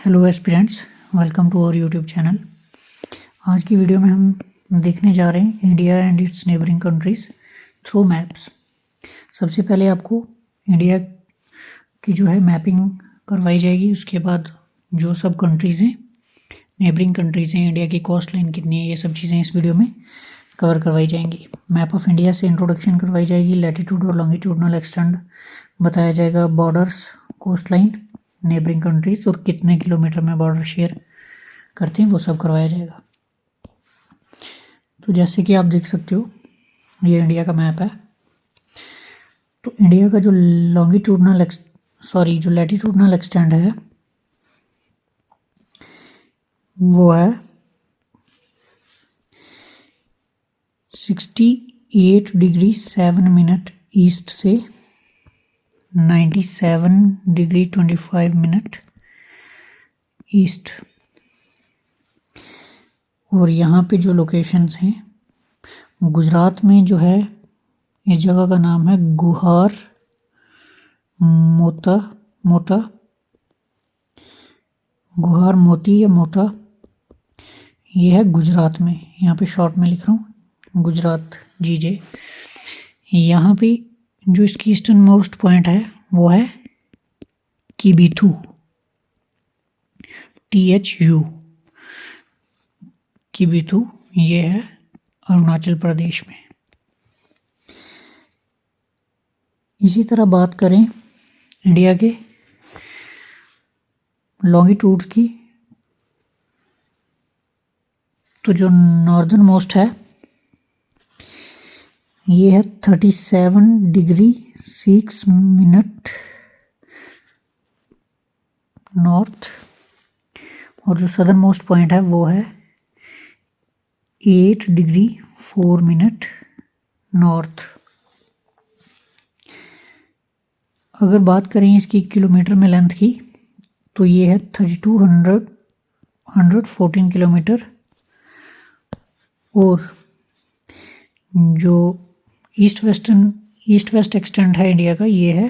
Hello aspirants, welcome to our YouTube channel. आज की video में हम देखने जा रहे हैं India and its neighbouring countries through maps. सबसे पहले आपको इंडिया की जो है मैपिंग करवाई जाएगी। उसके बाद जो सब कंट्रीज़ हैं, नेबरिंग कंट्रीज़ हैं, इंडिया की कोस्ट लाइन कितनी है, ये सब चीज़ें इस वीडियो में कवर करवाई जाएंगी। मैप ऑफ इंडिया से इंट्रोडक्शन करवाई जाएगी, लैटिट्यूड और लॉन्गिट्यूडनल एक्सटेंड बताया जाएगा, borders, coast line, neighbouring countries और कितने किलोमीटर में बॉर्डर शेयर करते हैं वो सब करवाया जाएगा। तो जैसे कि आप देख सकते हो, ये इंडिया का मैप है। तो इंडिया का जो जो लैटिट्यूडनल एक्सटेंड है वो है 68 डिग्री 7 मिनट ईस्ट से 97 डिग्री 25 मिनट ईस्ट। और यहाँ पे जो लोकेशंस हैं, गुजरात में जो है इस जगह का नाम है गुहार गुहार मोती या मोटा। ये है गुजरात में, यहाँ पे शॉर्ट में लिख रहा हूँ गुजरात जीजे। यहाँ पे जो इसकी ईस्टर्न मोस्ट पॉइंट है वो है किबिथू, THU किबिथू। ये है अरुणाचल प्रदेश में। इसी तरह बात करें इंडिया के लॉन्गिट्यूड्स की, तो जो नॉर्दर्न मोस्ट है ये है 37 डिग्री 6 मिनट नॉर्थ, और जो सदर्न मोस्ट पॉइंट है वो है 8 डिग्री 4 मिनट नॉर्थ। अगर बात करें इसकी किलोमीटर में लेंथ की, तो ये है 114 किलोमीटर। और जो ईस्ट वेस्ट एक्सटेंड है इंडिया का, ये है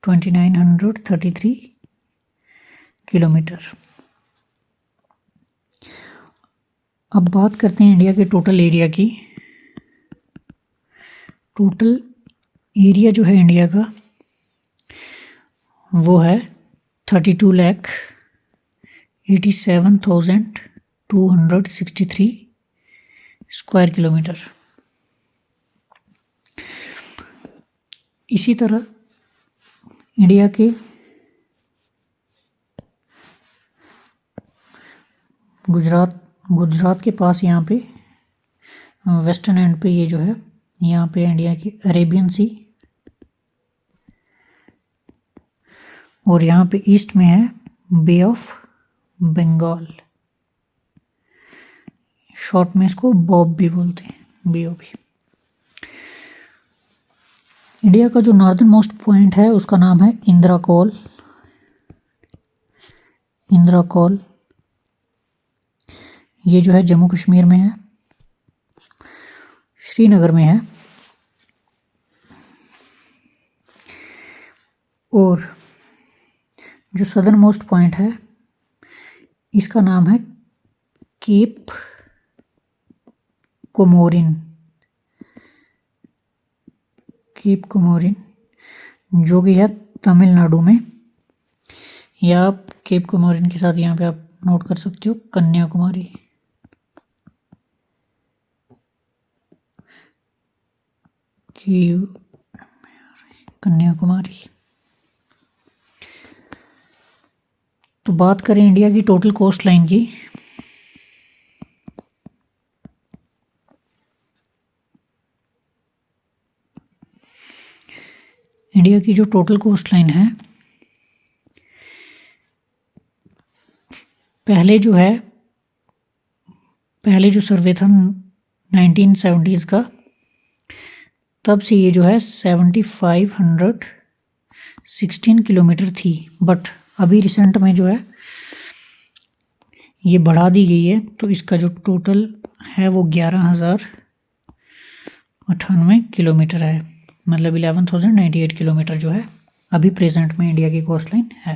2933 किलोमीटर। अब बात करते हैं इंडिया के टोटल एरिया की। टोटल एरिया जो है इंडिया का वो है 32,87,263 स्क्वायर किलोमीटर। इसी तरह इंडिया के गुजरात के पास यहाँ पे वेस्टर्न एंड पे ये जो है, यहाँ पे इंडिया की अरेबियन सी, और यहाँ पे ईस्ट में है बे ऑफ बंगाल। शॉर्ट में इसको बॉब भी बोलते हैं, BOB। इंडिया का जो नॉर्दर्न मोस्ट पॉइंट है उसका नाम है इंदिरा कॉल। ये जो है जम्मू कश्मीर में है, श्रीनगर में है। और जो सदर्न मोस्ट पॉइंट है इसका नाम है केप कोमोरिन, जो कि है तमिलनाडु में। या आप केप कोमोरिन के साथ यहाँ पे आप नोट कर सकते हो कन्याकुमारी। तो बात करें इंडिया की टोटल कोस्ट लाइन की, इंडिया की जो टोटल कोस्ट लाइन है, पहले जो सर्वे था 1970s का, तब से ये जो है 7516 किलोमीटर थी। बट अभी रिसेंट में जो है ये बढ़ा दी गई है, तो इसका जो टोटल है वो 11,098 किलोमीटर है। मतलब 11,098 किलोमीटर जो है अभी प्रेजेंट में इंडिया की कोस्ट लाइन है।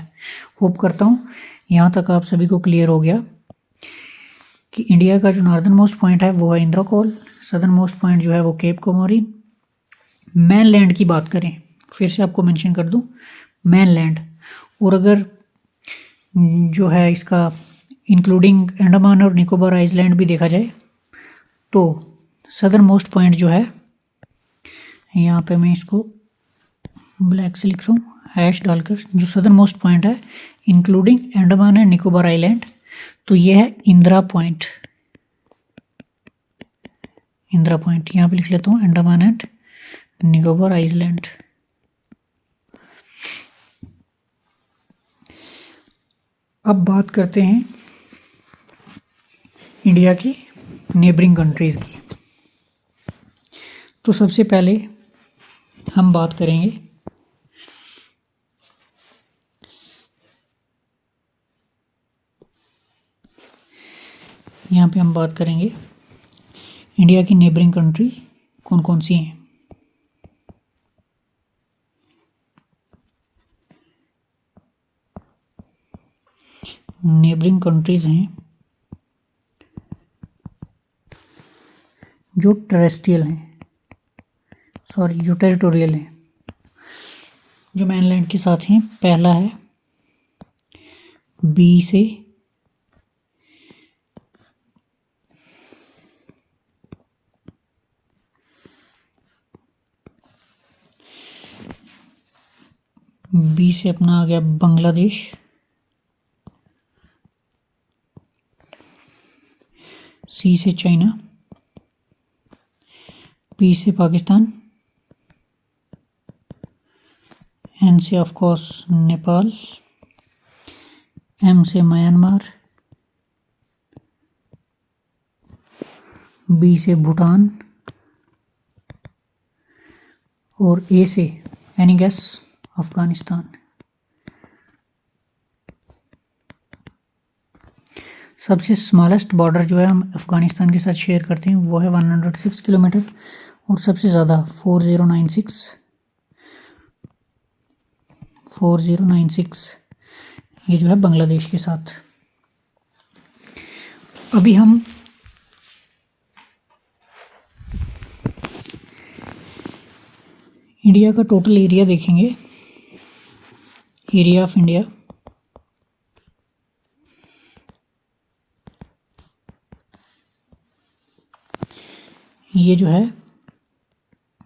होप करता हूँ यहाँ तक आप सभी को क्लियर हो गया कि इंडिया का जो नॉर्दर्न मोस्ट पॉइंट है वो है Indira call, southern most point जो है वो केप कोमोरिन। मैनलैंड की बात करें, फिर से आपको मेंशन कर दूं मैनलैंड, और अगर जो है इसका इंक्लूडिंग अंडमान और निकोबार आइलैंड भी देखा जाए तो सदर्न मोस्ट पॉइंट जो है, यहाँ पे मैं इसको ब्लैक से लिख रहा हूँ हैश डालकर, जो सदर्न मोस्ट पॉइंट है including Andaman and Nicobar island, तो ये है इंदिरा पॉइंट। इंदिरा पॉइंट यहाँ पे लिख लेता हूँ अंडमान एंड निकोबार आइलैंड। अब बात करते हैं इंडिया की नेबरिंग कंट्रीज़ की। तो सबसे पहले हम बात करेंगे यहाँ पे हम बात करेंगे इंडिया की नेबरिंग कंट्री कौन कौन सी हैं। नेबरिंग कंट्रीज़ हैं जो टेरेस्ट्रियल हैं, सॉरी जो टेरिटोरियल हैं, जो मैनलैंड के साथ हैं। पहला है बी से अपना आ गया बांग्लादेश, सी से चाइना, पी से पाकिस्तान, एन से ऑफ कोर्स नेपाल, एम से म्यांमार, बी से भूटान, और ए से एनी गेस अफगानिस्तान। सबसे स्मॉलेस्ट बॉर्डर जो है हम अफ़गानिस्तान के साथ शेयर करते हैं वो है 106 किलोमीटर, और सबसे ज़्यादा 4096 ये जो है बांग्लादेश के साथ। अभी हम इंडिया का टोटल एरिया देखेंगे, एरिया ऑफ इंडिया। ये जो है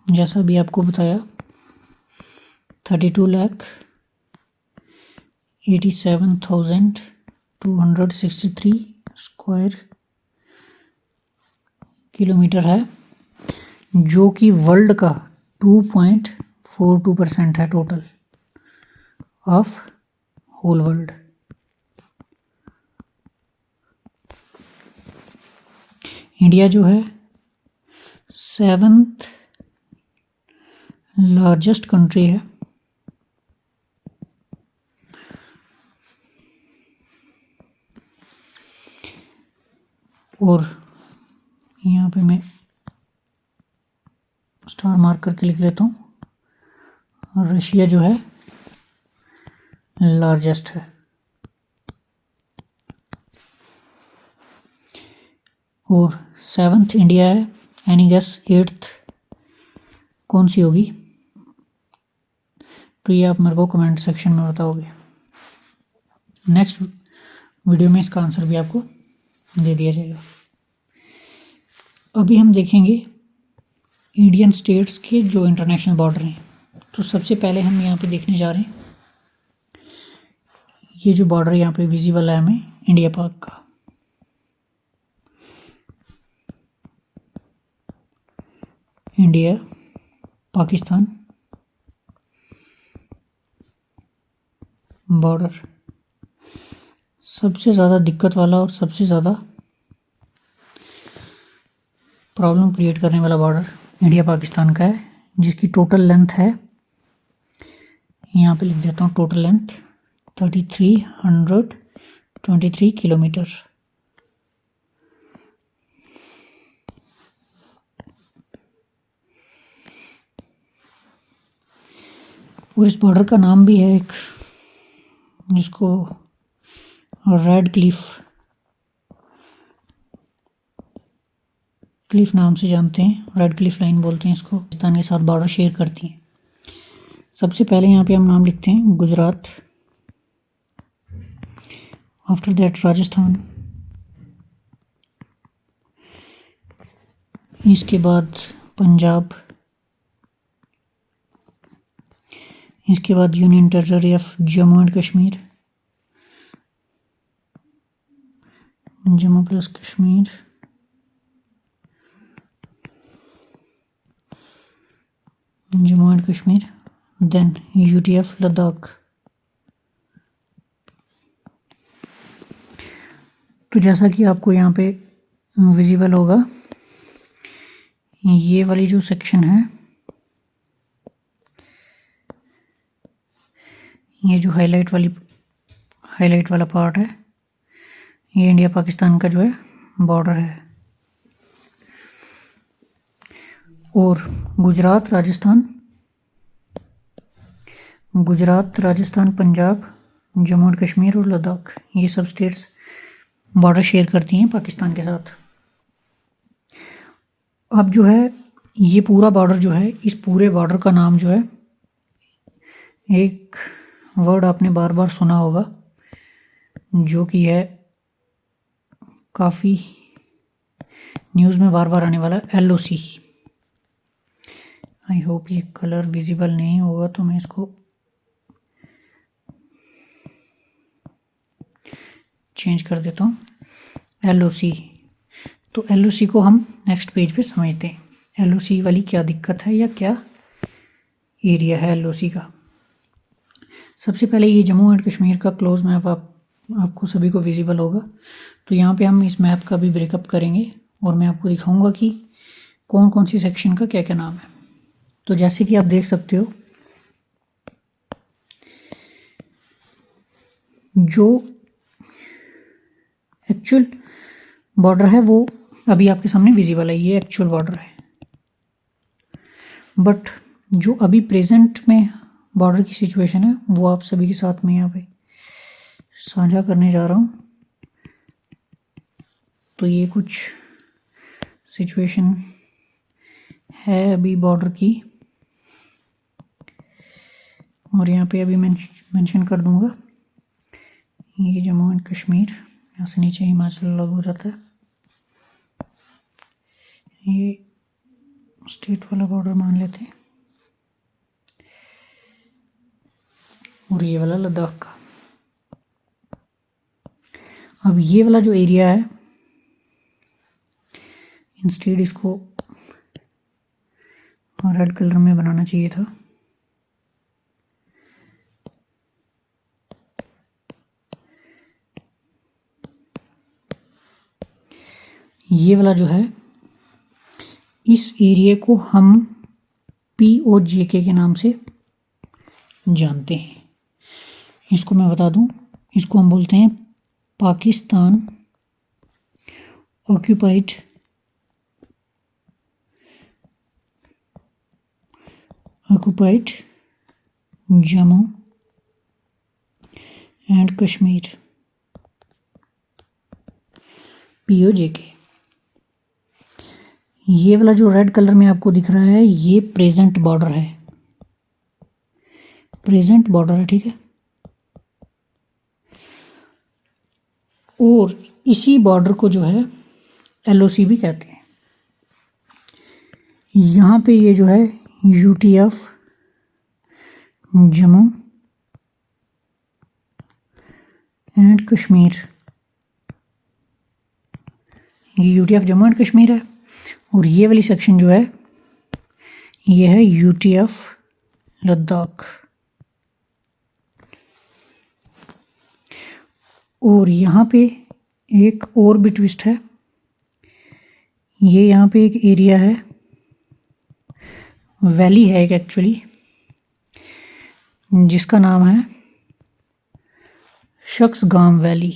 जैसा भी आपको बताया 32,87,263 स्क्वायर किलोमीटर है, जो कि वर्ल्ड का 2.42% है total of whole world. India जो है 7th लार्जेस्ट कंट्री है, और यहाँ पे मैं स्टार मार्क करके लिख लेता हूँ, रशिया जो है लार्जेस्ट है। और 7th इंडिया है, एनी गेस 8th कौन सी होगी, तो ये आप मेरे को कमेंट सेक्शन में बताओगे। नेक्स्ट वीडियो में इसका आंसर भी आपको दे दिया जाएगा। अभी हम देखेंगे इंडियन स्टेट्स के जो इंटरनेशनल बॉर्डर हैं। तो सबसे पहले हम यहाँ पे देखने जा रहे हैं, ये जो बॉर्डर यहाँ पे विजिबल है हमें इंडिया पाक का, इंडिया पाकिस्तान बॉर्डर। सबसे ज़्यादा दिक्कत वाला और सबसे ज़्यादा प्रॉब्लम क्रिएट करने वाला बॉर्डर इंडिया पाकिस्तान का है, जिसकी टोटल लेंथ है, यहाँ पे लिख देता हूँ टोटल लेंथ 3323 किलोमीटर। और इस बॉर्डर का नाम भी है एक, जिसको रेड क्लिफ नाम से जानते हैं, रेड क्लिफ लाइन बोलते हैं इसको, पाकिस्तान के साथ बॉर्डर शेयर करती हैं। सबसे पहले यहाँ पे हम नाम लिखते हैं गुजरात, आफ्टर दैट राजस्थान, इसके बाद पंजाब, इसके बाद union territory of Jammu and Kashmir, Jammu plus Kashmir, Jammu and Kashmir, then UT of Ladakh. तो जैसा कि आपको यहाँ पे विजिबल होगा, ये वाली जो सेक्शन है, ये जो हाईलाइट वाला पार्ट है, ये इंडिया पाकिस्तान का जो है बॉर्डर है। और गुजरात राजस्थान, पंजाब, जम्मू एंड कश्मीर और लद्दाख, ये सब स्टेट्स बॉर्डर शेयर करती हैं पाकिस्तान के साथ। अब जो है ये पूरा बॉर्डर जो है, इस पूरे बॉर्डर का नाम जो है, एक वर्ड आपने बार बार सुना होगा, जो कि है काफ़ी न्यूज़ में बार बार आने वाला, LOC। आई होप ये कलर विजिबल नहीं होगा, तो मैं इसको चेंज कर देता हूँ, LOC। तो LOC को हम नेक्स्ट पेज पे समझते हैं, LOC वाली क्या दिक्कत है या क्या एरिया है LOC का। सबसे पहले ये जम्मू एंड कश्मीर का क्लोज मैप आपको सभी को विजिबल होगा। तो यहाँ पे हम इस मैप का भी ब्रेकअप करेंगे और मैं आपको दिखाऊंगा कि कौन कौन सी सेक्शन का क्या क्या नाम है। तो जैसे कि आप देख सकते हो, जो एक्चुअल बॉर्डर है वो अभी आपके सामने विजिबल है, ये एक्चुअल बॉर्डर है। बट जो अभी प्रेजेंट में बॉर्डर की सिचुएशन है, वो आप सभी के साथ में यहाँ पे साझा करने जा रहा हूँ। तो ये कुछ सिचुएशन है अभी बॉर्डर की, और यहाँ पे अभी मेंशन कर दूंगा, ये जम्मू एंड कश्मीर, यहाँ से नीचे हिमाचल अलग हो जाता है, ये स्टेट वाला बॉर्डर मान लेते हैं, और ये वाला लद्दाख का। अब ये वाला जो एरिया है, इंस्टेड इसको रेड कलर में बनाना चाहिए था। ये वाला जो है, इस एरिया को हम POJK के नाम से जानते हैं। इसको मैं बता दूं, इसको हम बोलते हैं Pakistan occupied Jammu and Kashmir, POJK। ये वाला जो रेड कलर में आपको दिख रहा है, ये प्रेजेंट बॉर्डर है, ठीक है। और इसी बॉर्डर को जो है LOC भी कहते हैं। यहाँ पे ये जो है UT of Jammu and Kashmir, ये UT of Jammu and Kashmir है। और ये वाली सेक्शन जो है, ये है UT ऑफ लद्दाख। और यहाँ पे एक और भी ट्विस्ट है, ये यहाँ पे एक एरिया है, वैली है एक एक्चुअली, जिसका नाम है शख्सगाम वैली।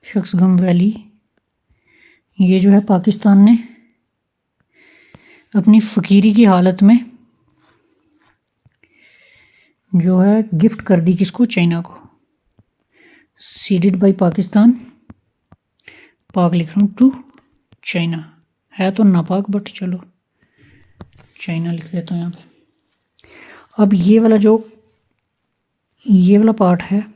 शख्सगाम वैली, ये जो है पाकिस्तान ने अपनी फ़कीरी की हालत में जो है गिफ्ट कर दी किसको, चाइना को। सीडेड बाय पाकिस्तान, पाक लिख रहा हूँ, टू चाइना, है तो नापाक बट चलो चाइना लिख देता हूँ यहाँ पे। अब ये वाला पार्ट है,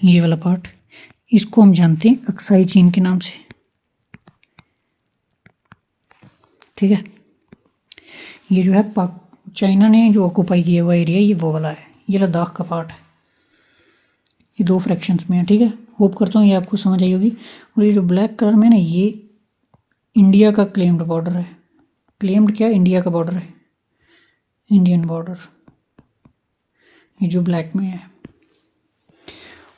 ये वाला पार्ट, इसको हम जानते हैं अक्साई चीन के नाम से, ठीक है। ये जो है चाइना ने जो ऑक्यूपाई किया हुआ एरिया, ये वो वाला है, ये लद्दाख का पार्ट है। ये 2 फ्रैक्शंस में है, ठीक है। होप करता हूँ ये आपको समझ आई होगी। और ये जो ब्लैक कलर में ना, ये इंडिया का क्लेम्ड बॉर्डर है। क्लेम्ड क्या, इंडिया का बॉर्डर है, इंडियन बॉर्डर, ये जो ब्लैक में है।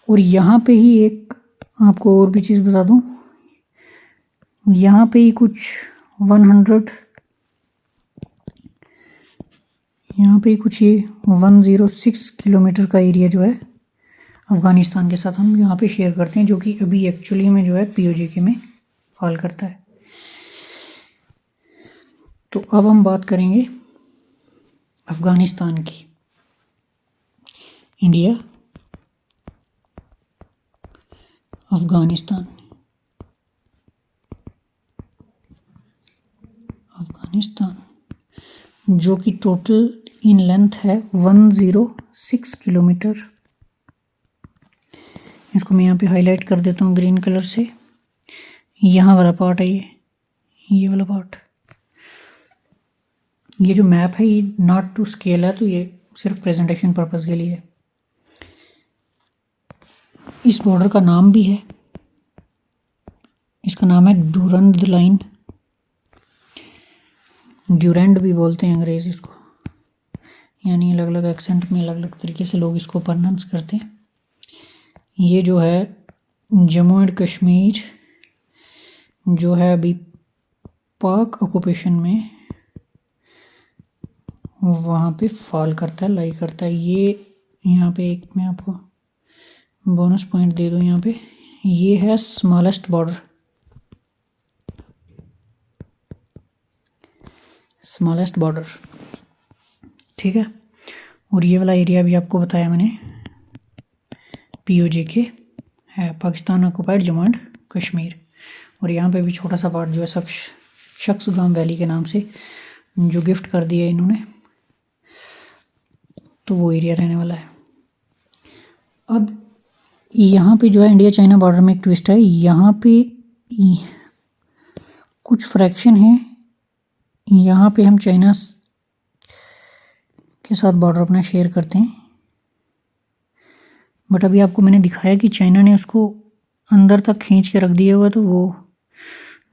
और यहाँ पे ही एक आपको और भी चीज़ बता दूँ, यहाँ पे ही कुछ 106 किलोमीटर का एरिया जो है अफ़गानिस्तान के साथ हम यहाँ पे शेयर करते हैं, जो कि अभी एक्चुअली में जो है POJK में फॉल करता है। तो अब हम बात करेंगे अफ़गानिस्तान की। इंडिया, अफ़गानिस्तान, जो कि टोटल इन लेंथ है 106 किलोमीटर। इसको मैं यहाँ पे हाईलाइट कर देता हूँ ग्रीन कलर से। यहाँ वाला पार्ट है, ये वाला पार्ट। ये जो मैप है ये नॉट टू स्केल है, तो ये सिर्फ प्रेजेंटेशन पर्पस के लिए है। इस बॉर्डर का नाम भी है, इसका नाम है डूरंड लाइन, ड्यूरेंड भी बोलते हैं अंग्रेज़ इसको, यानी अलग अलग एक्सेंट में अलग अलग तरीके से लोग इसको प्रोनाउंस करते हैं। ये जो है जम्मू एंड कश्मीर जो है अभी पाक ऑक्यूपेशन में, वहाँ पे फॉल करता है, लाई करता है। ये यहाँ पे एक मैं आपको बोनस पॉइंट दे दूँ, यहाँ पे ये है स्मॉलेस्ट बॉर्डर, ठीक है। और ये वाला एरिया भी आपको बताया मैंने POJK है, पाकिस्तान ऑक्यूपाइड जम्मू एंड कश्मीर। और यहाँ पे भी छोटा सा पार्ट जो है शख्सगाम वैली के नाम से जो गिफ्ट कर दिया इन्होंने, तो वो एरिया रहने वाला है। अब यहाँ पे जो है इंडिया चाइना बॉर्डर में एक ट्विस्ट है, यहाँ पे कुछ फ्रैक्शन है, यहाँ पे हम चाइना के साथ बॉर्डर अपना शेयर करते हैं, बट अभी आपको मैंने दिखाया कि चाइना ने उसको अंदर तक खींच के रख दिया हुआ, तो वो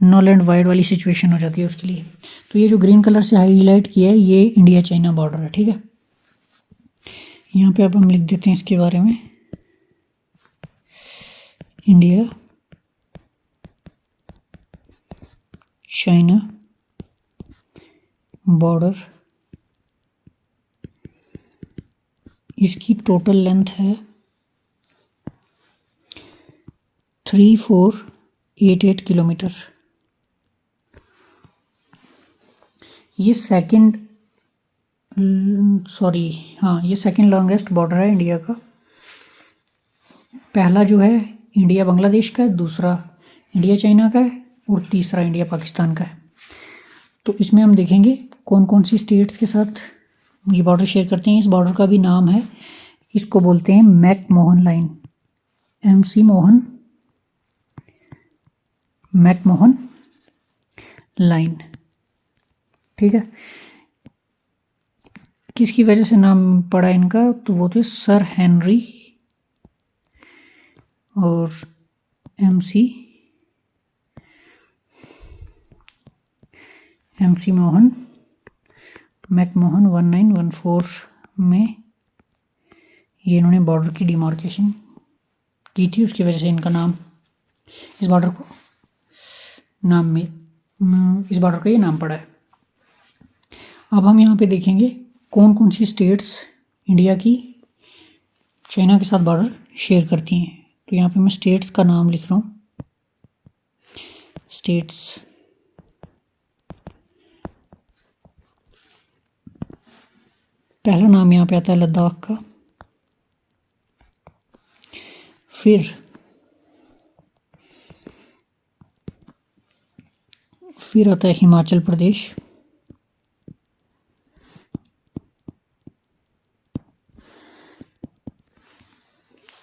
नल एंड वाइड वाली सिचुएशन हो जाती है उसके लिए। तो ये जो ग्रीन कलर से हाईलाइट किया है, ये इंडिया चाइना बॉर्डर है, ठीक है। यहाँ पे अब हम लिख देते हैं इसके बारे में, इंडिया चाइना बॉर्डर, इसकी टोटल लेंथ है 3488 किलोमीटर। ये सेकंड लॉन्गेस्ट बॉर्डर है इंडिया का। पहला जो है इंडिया बांग्लादेश का है, दूसरा इंडिया चाइना का है, और तीसरा इंडिया पाकिस्तान का है। तो इसमें हम देखेंगे कौन कौन सी स्टेट्स के साथ ये बॉर्डर शेयर करते हैं। इस बॉर्डर का भी नाम है, इसको बोलते हैं मैकमोहन लाइन, मैकमोहन लाइन, ठीक है। किसकी वजह से नाम पड़ा इनका, तो वो थे सर हेनरी और MC मोहन, मैकमोहन 1914 में ये इन्होंने बॉर्डर की डिमार्केशन की थी, उसकी वजह से इनका नाम इस बॉर्डर का ये नाम पड़ा है। अब हम यहाँ पे देखेंगे कौन कौन सी स्टेट्स इंडिया की चाइना के साथ बॉर्डर शेयर करती हैं। तो यहाँ पे मैं स्टेट्स का नाम लिख रहा हूँ। स्टेट्स। पहला नाम यहाँ पे आता है लद्दाख का, फिर आता है हिमाचल प्रदेश,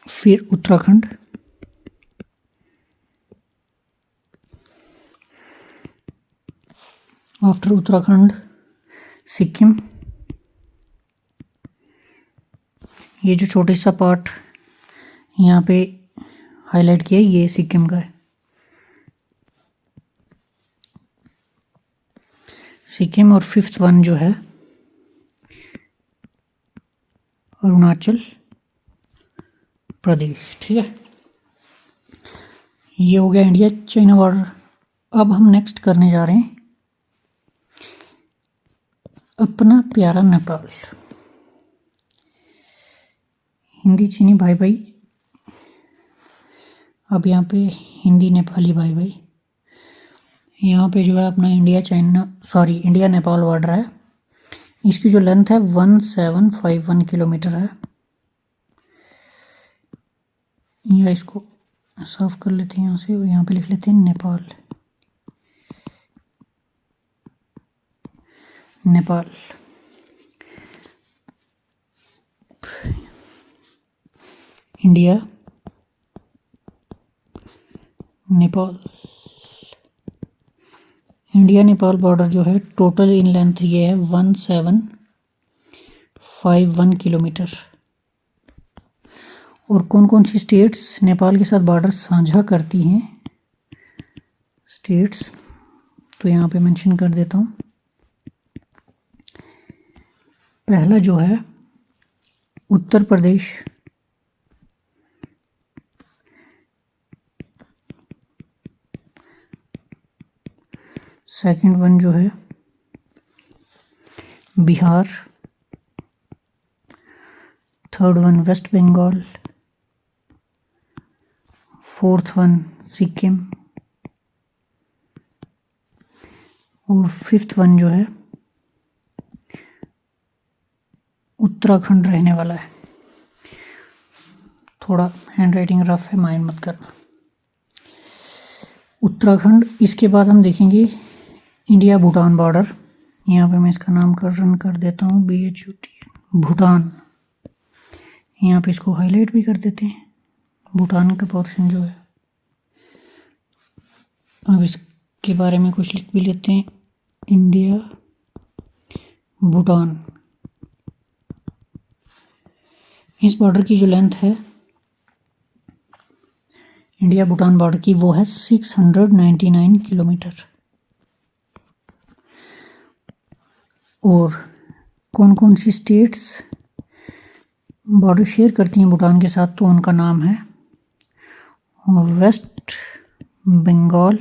फिर उत्तराखंड, आफ्टर उत्तराखंड सिक्किम। ये जो छोटे सा पार्ट यहाँ पे हाईलाइट किया है ये सिक्किम का है। सिक्किम और फिफ्थ वन जो है अरुणाचल प्रदेश। ठीक है, ये हो गया इंडिया चाइना बॉर्डर। अब हम नेक्स्ट करने जा रहे हैं अपना प्यारा नेपाल। हिंदी चीनी भाई भाई, अब यहाँ पे हिंदी नेपाली भाई भाई। यहाँ पे जो है अपना इंडिया नेपाल बॉर्डर है। इसकी जो लेंथ है 1751 किलोमीटर है। या इसको साफ कर लेते हैं यहाँ से और यहाँ पे लिख लेते हैं Nepal. India Nepal. India Nepal border जो है टोटल इन लेंथ ये है 1751 किलोमीटर। और कौन कौन सी स्टेट्स नेपाल के साथ बॉर्डर साझा करती हैं स्टेट्स, तो यहाँ पे मेंशन कर देता हूँ। पहला जो है उत्तर प्रदेश, सेकंड वन जो है Bihar, third one West Bengal, fourth one Sikkim और फिफ्थ वन जो है उत्तराखंड रहने वाला है। थोड़ा हैंड राइटिंग रफ है, माइंड मत करना। उत्तराखंड। इसके बाद हम देखेंगे इंडिया भूटान बॉर्डर। यहाँ पे मैं इसका नाम रन कर देता हूँ BHUTAN, भूटान। यहाँ पे इसको हाईलाइट भी कर देते हैं, भूटान का पोर्शन जो है। अब इसके बारे में कुछ लिख भी लेते हैं, इंडिया भूटान। इस बॉर्डर की जो लेंथ है इंडिया भूटान बॉर्डर की वो है 699 किलोमीटर। और कौन कौन सी स्टेट्स बॉर्डर शेयर करती हैं भूटान के साथ, तो उनका नाम है वेस्ट बंगाल,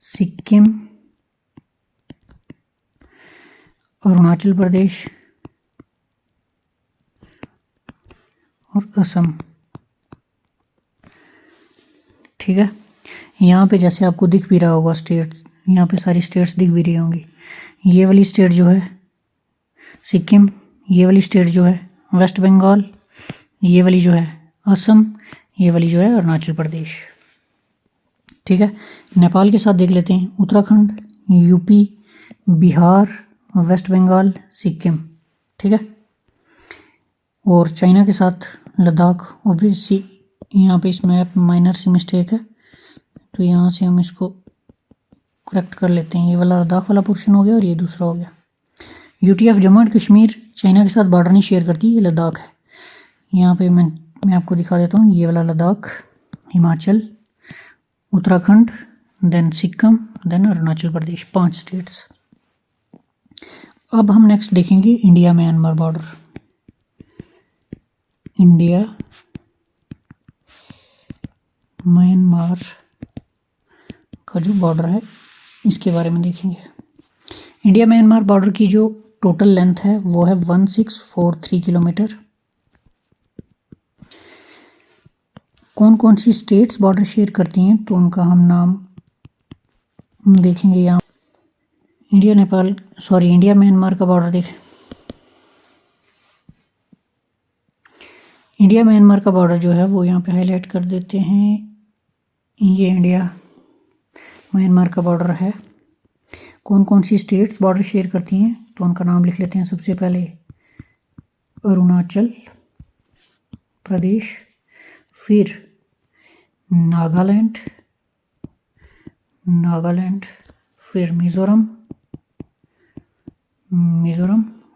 सिक्किम, अरुणाचल प्रदेश और असम। ठीक है, यहाँ पे जैसे आपको दिख भी रहा होगा स्टेट, यहाँ पे सारी स्टेट्स दिख भी रही होंगी। ये वाली स्टेट जो है सिक्किम, ये वाली स्टेट जो है वेस्ट बंगाल, ये वाली जो है असम, ये वाली जो है अरुणाचल प्रदेश। ठीक है, नेपाल के साथ देख लेते हैं उत्तराखंड, यूपी, बिहार, वेस्ट बंगाल, सिक्किम। ठीक है, और चाइना के साथ लद्दाख। ऑब्वियसली यहाँ पे इस मैप माइनर सी मिस्टेक है, तो यहाँ से हम इसको करेक्ट कर लेते हैं। ये वाला लद्दाख वाला पोर्शन हो गया और ये दूसरा हो गया। UT of Jammu and Kashmir China के साथ बॉर्डर नहीं शेयर करती, ये लद्दाख है। यहाँ पे मैं आपको दिखा देता हूँ, ये वाला Ladakh, Himachal, Uttarakhand, then Sikkim, then Arunachal Pradesh, 5 states. अब हम नेक्स्ट देखेंगे India Myanmar border. India Myanmar का जो बॉर्डर है इसके बारे में देखेंगे। इंडिया म्यांमार बॉर्डर की जो टोटल लेंथ है वो है 1643 किलोमीटर। कौन कौन सी स्टेट्स बॉर्डर शेयर करती हैं, तो उनका हम नाम देखेंगे यहाँ इंडिया म्यांमार का बॉर्डर देखें। इंडिया म्यांमार का बॉर्डर जो है वो यहाँ पे हाईलाइट कर देते हैं। ये इंडिया म्यांमार का बॉर्डर है। कौन कौन सी स्टेट्स बॉर्डर शेयर करती हैं तो उनका नाम लिख लेते हैं। सबसे पहले अरुणाचल प्रदेश, फिर नागालैंड, फिर मिज़ोरम,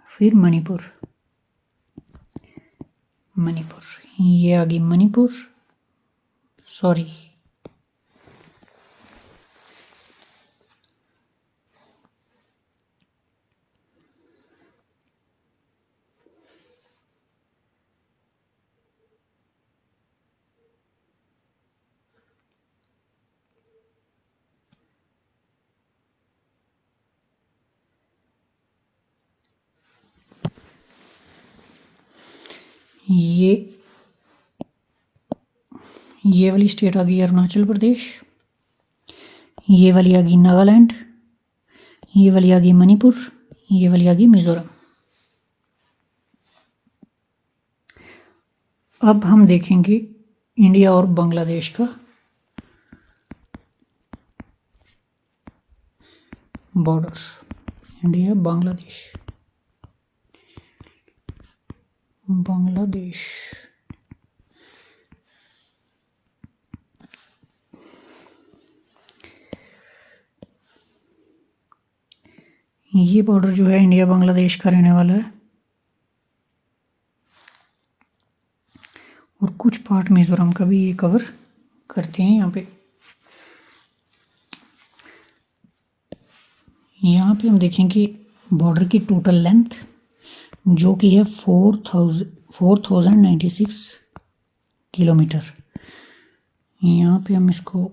फिर मणिपुर। ये आ गई मणिपुर, सॉरी ये वाली स्टेट आ गई अरुणाचल प्रदेश, ये वाली आ गई नागालैंड, ये वाली आ गई मणिपुर, ये वाली आ गई मिज़ोरम। अब हम देखेंगे इंडिया और बांग्लादेश का बॉर्डर। इंडिया बांग्लादेश, ये बॉर्डर जो है इंडिया बांग्लादेश का रहने वाला है और कुछ पार्ट मिज़ोरम का भी ये कवर करते हैं। यहाँ पे हम देखेंगे बॉर्डर की टोटल लेंथ जो कि है 4096 किलोमीटर। यहाँ पे हम इसको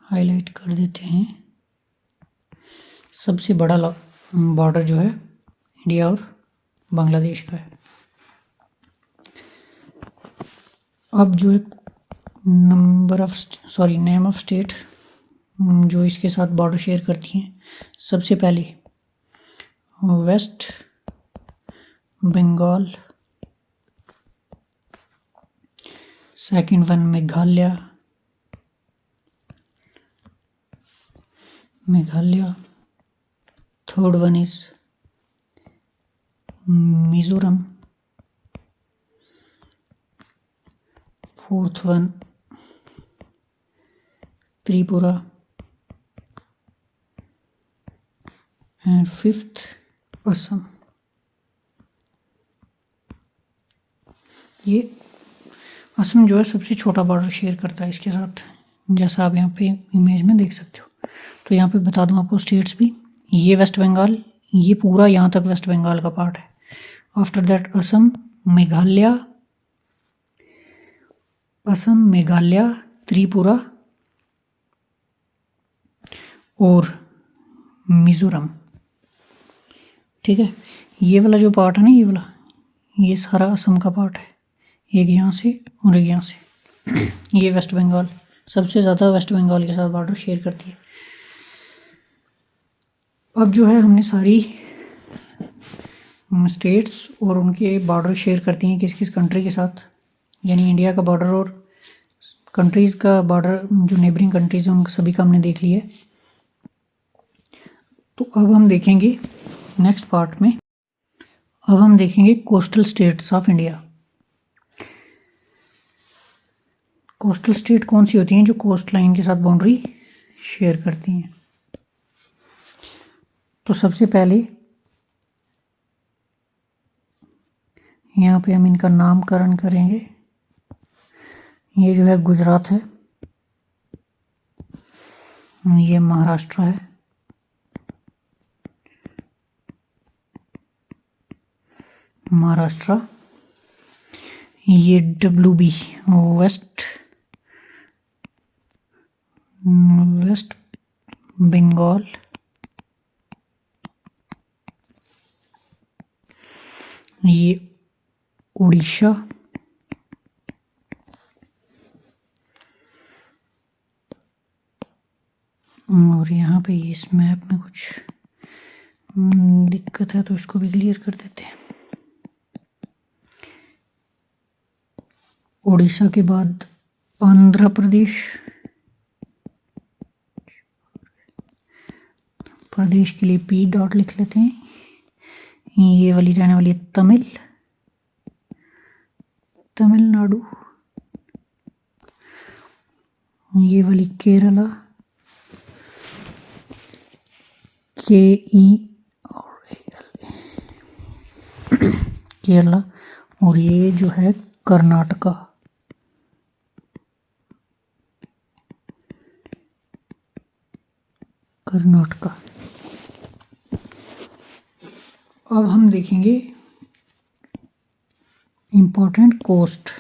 हाईलाइट कर देते हैं। सबसे बड़ा बॉर्डर जो है इंडिया और बांग्लादेश का है। अब जो है नेम ऑफ स्टेट जो इसके साथ बॉर्डर शेयर करती हैं। सबसे पहले West Bengal, second one Meghalaya, third one is Mizoram, fourth one Tripura and fifth Assam. ये असम जो है सबसे छोटा बॉर्डर शेयर करता है इसके साथ, जैसा आप यहाँ पे इमेज में देख सकते हो। तो यहाँ पे बता दूँ आपको स्टेट्स भी, ये वेस्ट बंगाल, ये पूरा यहाँ तक वेस्ट बंगाल का पार्ट है। आफ्टर दैट असम, मेघालय, त्रिपुरा और मिज़ोरम। ठीक है, ये वाला जो पार्ट है ना, ये सारा असम का पार्ट है। एक यहाँ से और एक यहाँ से। ये वेस्ट बंगाल सबसे ज़्यादा वेस्ट बंगाल के साथ बॉर्डर शेयर करती है। अब जो है हमने सारी स्टेट्स और उनके बॉर्डर शेयर करती हैं किस किस कंट्री के साथ, यानी इंडिया का बॉर्डर और कंट्रीज़ का बॉर्डर जो नेबरिंग कंट्रीज़ हैं उनका सभी का हमने देख लिया है। तो अब हम देखेंगे नेक्स्ट पार्ट में, अब हम देखेंगे coastal states of India. Coastal state कौन सी होती हैं जो कोस्ट लाइन के साथ बाउंड्री शेयर करती हैं। तो सबसे पहले यहाँ पे हम इनका नामकरण करेंगे। ये जो है गुजरात है, ये महाराष्ट्र है, ये WB वेस्ट बंगाल, ये उड़ीसा, और यहाँ पे इस मैप में कुछ दिक्कत है तो इसको भी क्लियर कर देते हैं। उड़ीसा के बाद आंध्र प्रदेश, प्रदेश के लिए पी डॉट लिख लेते हैं। ये वाली रहने वाली है तमिलनाडु। ये वाली केरला, केरला। और ये जो है कर्नाटका। अब हम देखेंगे इम्पोर्टेंट कोस्ट।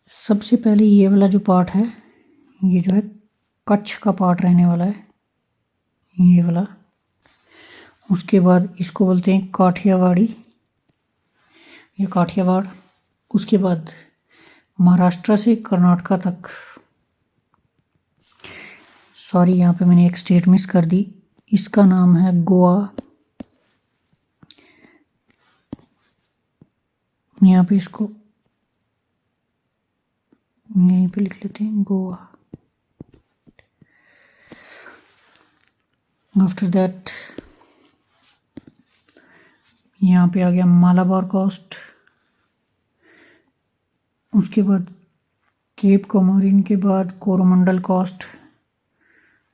सबसे पहले ये वाला जो पार्ट है, ये जो है कच्छ का पार्ट रहने वाला है, ये वाला। उसके बाद इसको बोलते हैं काठियावाड़ी, ये काठियावाड़। उसके बाद महाराष्ट्र से कर्नाटका तक, सॉरी यहाँ पे मैंने एक स्टेट मिस कर दी, इसका नाम है गोवा। यहाँ पे इसको यहीं पे लिख लेते हैं गोवा। आफ्टर दैट यहाँ पे आ गया मालाबार कोस्ट। उसके बाद केप कोमोरिन के बाद कोरोमंडल कोस्ट,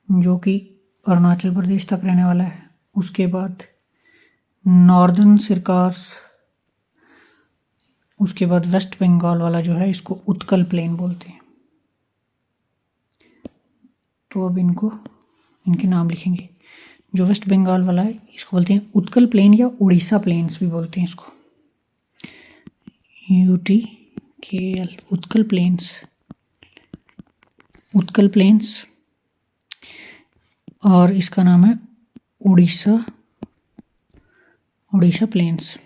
जो कि अरुणाचल प्रदेश तक रहने वाला है। उसके बाद नॉर्दर्न सिरकार्स। उसके बाद वेस्ट बंगाल वाला जो है, इसको उत्कल प्लेन बोलते हैं। तो अब इनके नाम लिखेंगे। जो वेस्ट बंगाल वाला है इसको बोलते हैं उत्कल प्लेन या उड़ीसा प्लेन्स भी बोलते हैं इसको, UTKL, उत्कल प्लेन्स। और इसका नाम है उड़ीसा प्लेन्स।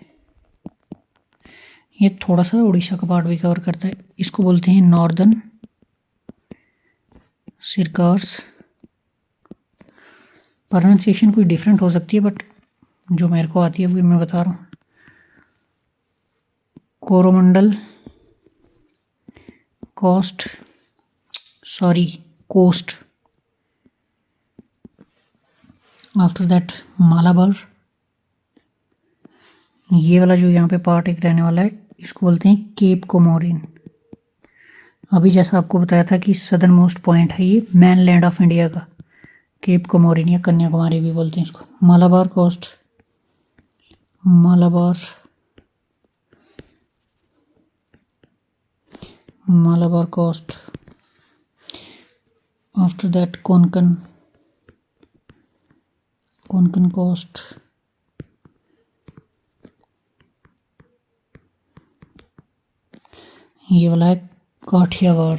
ये थोड़ा सा उड़ीसा का पार्ट भी कवर करता है। इसको बोलते हैं नॉर्दर्न सिरकार्स। प्रोनाउंसिएशन कुछ डिफरेंट हो सकती है, बट जो मेरे को आती है वो मैं बता रहा हूँ। Coromandel coast. After that Malabar. ये वाला जो यहाँ पे पार्ट एक रहने वाला है, इसको बोलते हैं केप कोमोरिन। अभी जैसा आपको बताया था कि सदर्न मोस्ट पॉइंट है ये मैनलैंड ऑफ इंडिया का, केप कोमोरिन या कन्याकुमारी भी बोलते हैं इसको। Malabar coast. After that Konkan coast. ये वाला है काठियावाड़ी।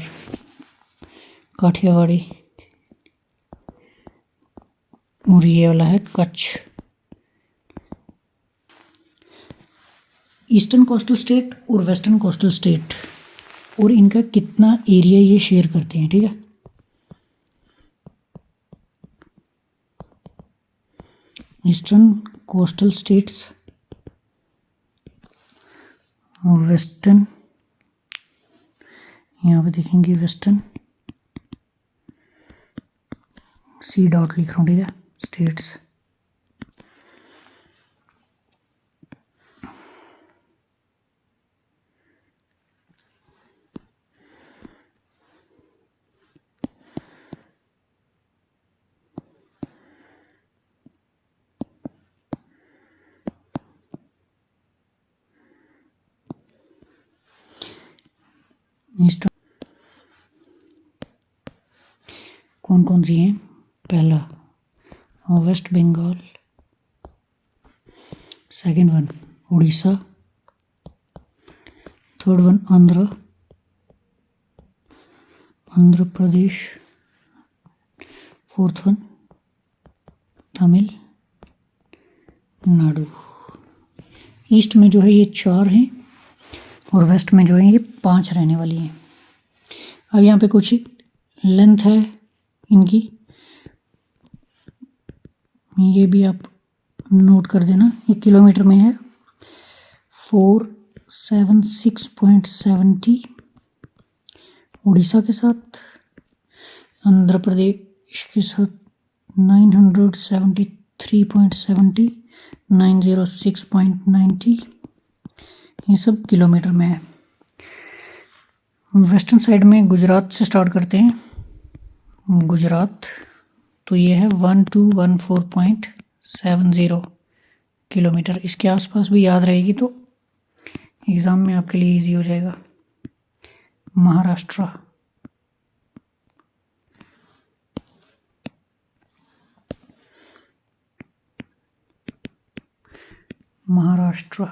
और ये वाला है कच्छ। ईस्टर्न कोस्टल स्टेट और वेस्टर्न कोस्टल स्टेट, और इनका कितना एरिया ये शेयर करते हैं, ठीक है। ईस्टर्न कोस्टल स्टेट्स और वेस्टर्न, यहाँ पे देखेंगे वेस्टर्न, C डॉट लिख रहा हूँ, ठीक है, स्टेट्स। ईस्टर्न कौन सी हैं? पहला West Bengal, second one Orissa, third one Andhra Pradesh, fourth one Tamil Nadu. East में जो है ये 4 हैं और वेस्ट में जो है ये 5 रहने वाली हैं। अब यहाँ पे कुछ लेंथ है इनकी, ये भी आप नोट कर देना। ये किलोमीटर में है 476.70 उड़ीसा के साथ, आंध्र प्रदेश के साथ 973.70, 906.90, ये सब किलोमीटर में है। वेस्टर्न साइड में गुजरात से स्टार्ट करते हैं। गुजरात तो ये है 1214.70 किलोमीटर। इसके आसपास भी याद रहेगी तो एग्ज़ाम में आपके लिए इजी हो जाएगा। Maharashtra, Maharashtra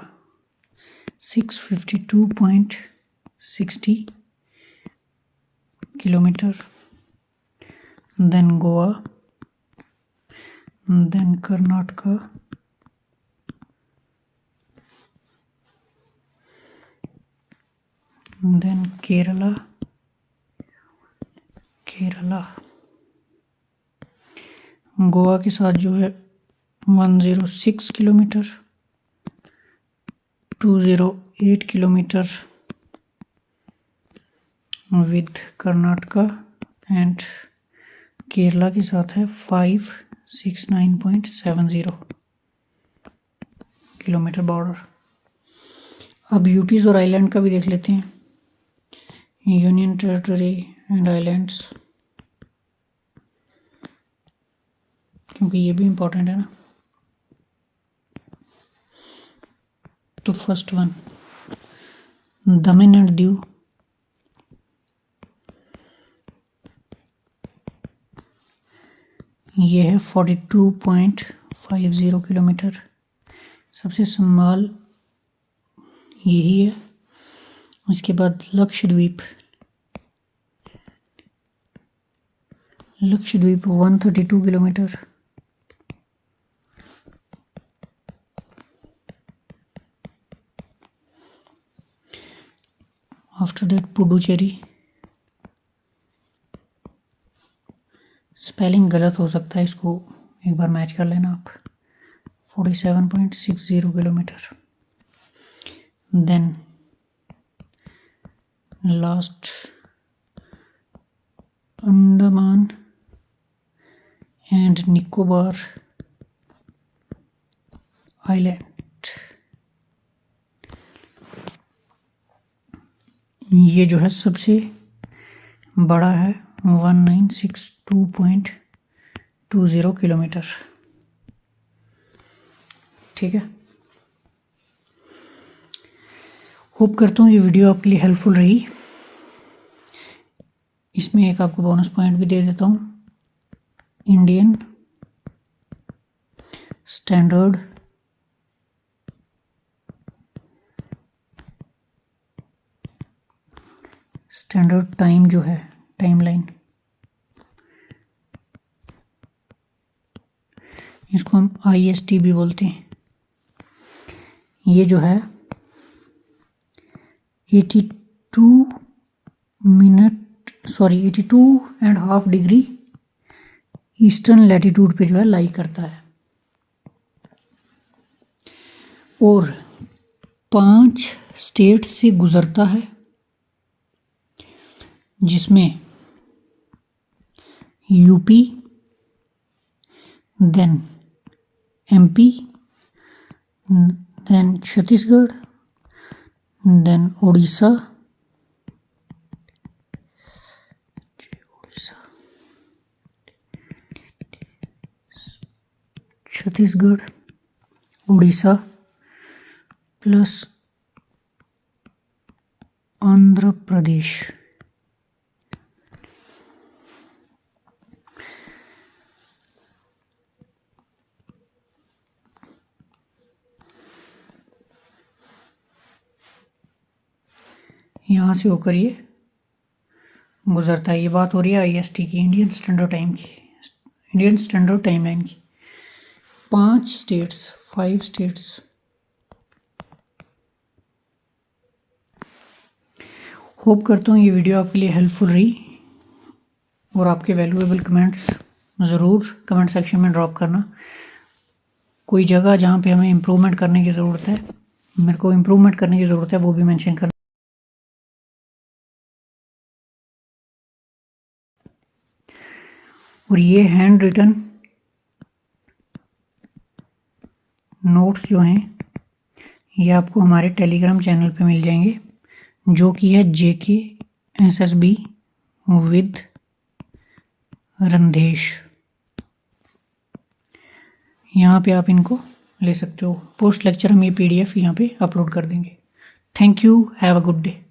652.60 kilometre. Then Goa, then Karnataka, then Kerala, Goa के साथ जो है 106 kilometre, 208 kilometre with Karnataka, and Kerala के साथ है 569.70 किलोमीटर बॉर्डर। अब यूटीज और आइलैंड का भी देख लेते हैं। यूनियन टेरिटरी एंड आइलैंड्स, क्योंकि ये भी इम्पोर्टेंट है ना। तो first one Daman and Diu, ये है 42.50 किलोमीटर। सबसे स्मॉल यही है। इसके बाद Lakshadweep 132 kilometre. After that Puducherry, spelling गलत हो सकता है, इसको एक बार मैच कर लेना आप। 47.60 kilometre. Then last Andaman and Nicobar island, ये जो है सबसे बड़ा है 1962.20 किलोमीटर। ठीक है, होप करता हूँ ये वीडियो आपके लिए हेल्पफुल रही। इसमें एक आपको बोनस पॉइंट भी दे देता हूँ। इंडियन स्टैंडर्ड टाइम जो है, टाइमलाइन, इसको हम IST भी बोलते हैं। ये जो है 82.5 डिग्री ईस्टर्न लैटिट्यूड पे जो है लाई करता है, और 5 स्टेट से गुजरता है, जिसमें UP, then MP, then Chhattisgarh, then Orissa, Chhattisgarh, Orissa plus Andhra Pradesh. यहाँ से होकर ये गुजरता है। ये बात हो रही है IST की, इंडियन स्टैंडर्ड टाइम की, इंडियन स्टैंडर्ड टाइमलाइन की। 5 स्टेट्स। होप करता हूँ ये वीडियो आपके लिए हेल्पफुल रही। और आपके वैल्यूएबल कमेंट्स ज़रूर कमेंट सेक्शन में ड्रॉप करना। कोई जगह जहाँ पे हमें इम्प्रूवमेंट करने की ज़रूरत है, मेरे को इम्प्रूवमेंट करने की ज़रूरत है, वो भी मेंशन करना। और ये हैंड रिटन नोट्स जो हैं ये आपको हमारे टेलीग्राम चैनल पे मिल जाएंगे, जो कि है JKSSB विद रंधेश। यहाँ पे आप इनको ले सकते हो। पोस्ट लेक्चर हम ये PDF यहाँ पे अपलोड कर देंगे। Thank you, have a good day.